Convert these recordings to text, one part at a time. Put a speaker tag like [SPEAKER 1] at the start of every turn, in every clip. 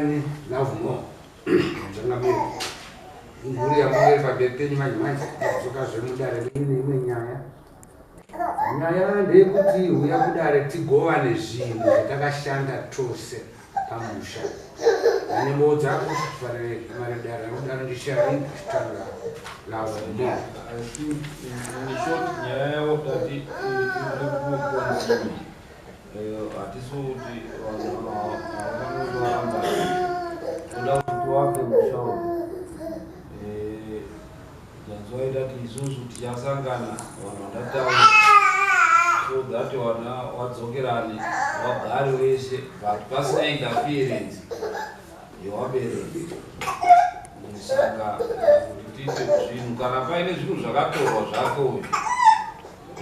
[SPEAKER 1] ndani lavmo zvangamiri imhuri yamuri pabepenyu manje kudzoka zvemudare neimwe nyaya ndeyekuti Huya kudare tigovane zvinhu zvatakashanda tose pamusha ane moo dzako maredare anodaro ndishari kutanga lavmo
[SPEAKER 2] nyaya yavo tati hatisouti vanoramba toda kuti wake mushauri zanzoita kuti isusu tichasangana vanhu vandataura so that vana vadzokerane vagare vese but pasina interference yevabereki saka kuti tiite zvinhu kana paine zvinhu zvakatorwa zvako uyu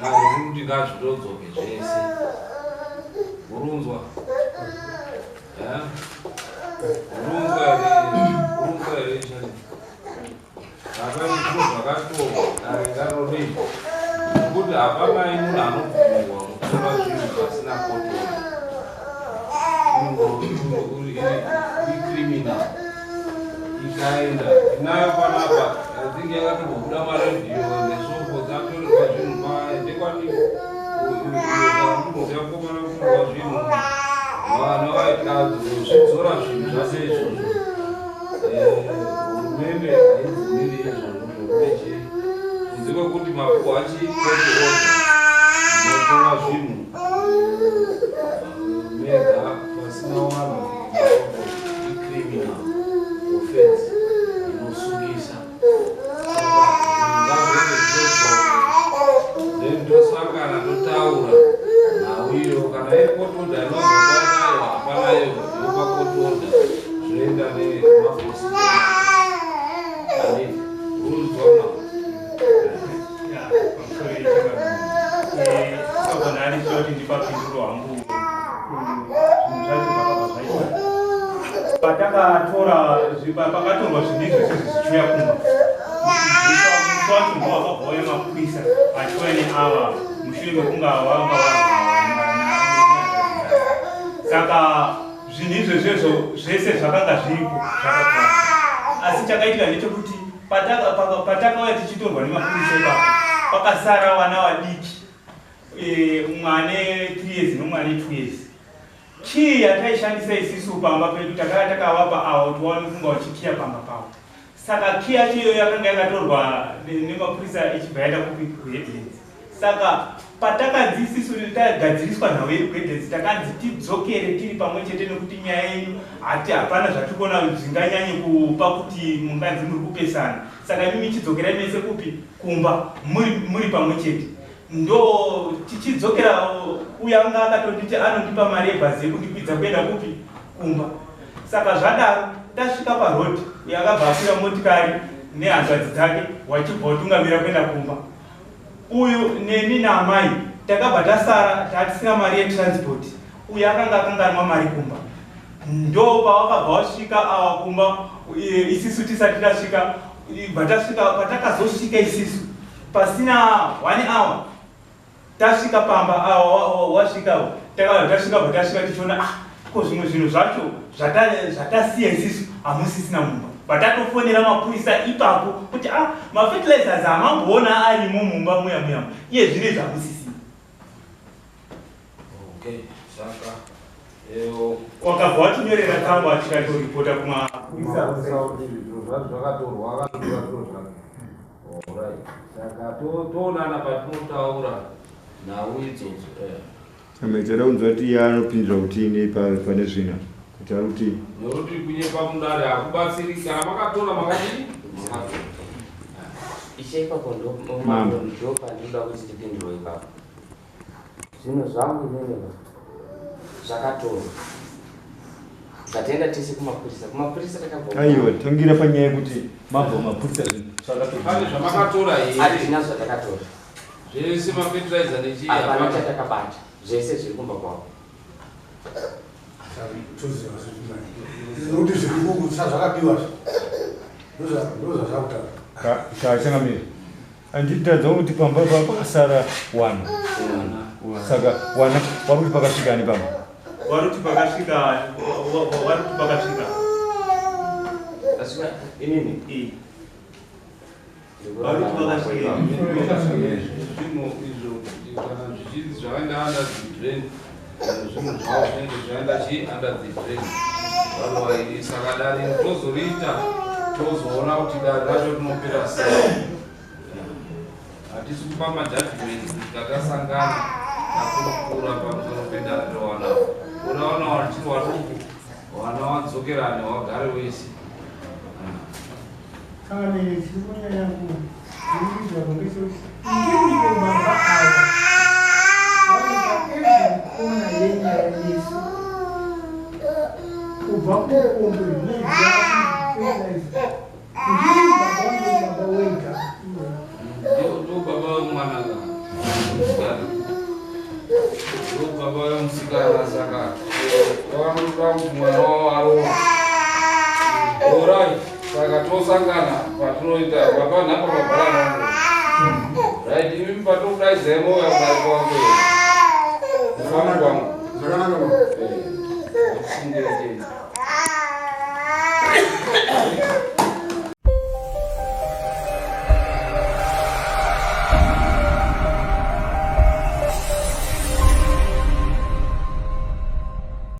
[SPEAKER 2] nauri kuti ngazvitodzoke zvese urunzwa urunzwa here chani apa zvinhu zvakatorwa darengarodei nekuti hapamai munhu anobvumirwa kutora zvinhu pasina kotora icriminal ikaenda inayo panapa atinge yakatobuda maredhiyo nesofo dzatorerwa zvinhu paendekwani yakomana kutorwa zvinhu vana vaitazvidzora zvinhu zvase izvozvo hurumende haibvumiri izvozvo zvokumeche kunze kwekuti mapuhwa achikotiroda inotora zvinhu mega pasina wanhu icriminal offense inosungisa ndosangana totaura nauyo kana ikotoda inozokanayo hapanayo yopakotoda zvoenda nemafosi uruzona
[SPEAKER 3] sokonanioti ndipapinduro hangu zvinhu zvacho zvakabva patakatora pakatorwa zvinizvo zvichiuya kumba musi wacho ndo wakabvauya mapurisa achiuya neava mushure mekunge vanga saka zvinhu izvezvezvo zvese zvakanga zviripo zvakakwana asi chakaitika ndechekuti patakauya tichitorwa nemapurisa ipapo pakasara vana vadiki umwe ane 3 years nomwe ane 2 years kii yataishandisa isisu pamba pedu takanga takavapa avo tiwaone kunga vachikiya pamba pavo saka kii yacho iyo yakanga yakatorwa nemapurisa ichibva yaenda kuheadlands saka patakanzi isisu tagadziriswa nhau yedu kuheadlands takanzi tidzokere tiri pamwe chete nekuti nyaya yenyu hapana zvatikona zvinganyanye kupa kuti munganzi muri kupesana saka imi michidzokera mese kupi kumba muri pamwe chete ndo tichidzokera uya anga akatonditi anondipa mari yebhazi yekundikwidza kuenda kupi kumba saka zvadaro tasvika parodi yakabva akwira motikari nehanzvadzi dzake wachibva utungamira kuenda kumba uyu neni naamai takabva tasara tatisina mari yetransport uyu akanga akanganwa mari kumba ndo pawakabva wasvika ava kumba isisu tisati tasvika patakazosvika isisu pasina 1 hour tasvika pamba wasvikawo tasvika bva tichiona ko zvimwe zvinhu zvacho zvatasiya isisu hamusisina mumba patatofonera mapurisa ipapo kuti mafertilizers hamamboona arimo mumba muya iye zvine zvamusisina wakabva watinyorera tsamba tikatoripota kumapurisa
[SPEAKER 2] saka toonana patinotaura nhau idzodzo
[SPEAKER 4] amechada kunzwa kuti iye anopindira kuti ine pane zvina kuti ari kuti
[SPEAKER 2] nokuti kunyepa mudare hakubatsiri kana makatora makadii
[SPEAKER 5] ishe ipapo ndo pandinoda kuti tipindurwe ipapo zvinhu zvangu ineneva zvakatorwa zvatenda tese kumapurisa
[SPEAKER 4] aiwa tangira panyaya yekuti mabva mapurisa
[SPEAKER 2] pane zvamakatora here
[SPEAKER 5] hazvina zvatakatora
[SPEAKER 2] zvese mafertilizer
[SPEAKER 5] hapana chatakabata zvese zviri kumba kwavo
[SPEAKER 1] nokuti zviri kugutsa zvakapiwa ndozvazvakutaura
[SPEAKER 4] kachangamiri anditadza kuti pamba pakasara wana saka wana waruti pakasvika ani pamba
[SPEAKER 3] waruti pakasvika
[SPEAKER 5] inini
[SPEAKER 3] Baru tukakashikia.
[SPEAKER 2] Zvimo izvo kana zvichiri zvakaenda under the drain zvinhu zvavo zvinenge zvaenda under the drain otherwise saka dare tozoriita tozoona kuti dare racho rinopera sei. Hatisi kupa majudgment takasangana nakurukura pamusoro pedare rewana unaona wachiri waduku wana wadzokerane wagare wese
[SPEAKER 6] Kane chikunya yangu kuuliza kongeso ingine baba hawa wale kona yenya ya Yesu uvapo kombe ni baba weka
[SPEAKER 2] ndo baba mwana ndo baba musikana saka wanoda kuti mwana wavo aroa orai saka tosangana patinoita papanhapa pabharanango right imi patokudaidzai moyo kudari kwangu kufamba kwangu
[SPEAKER 1] zvakanaka
[SPEAKER 2] akusungireteni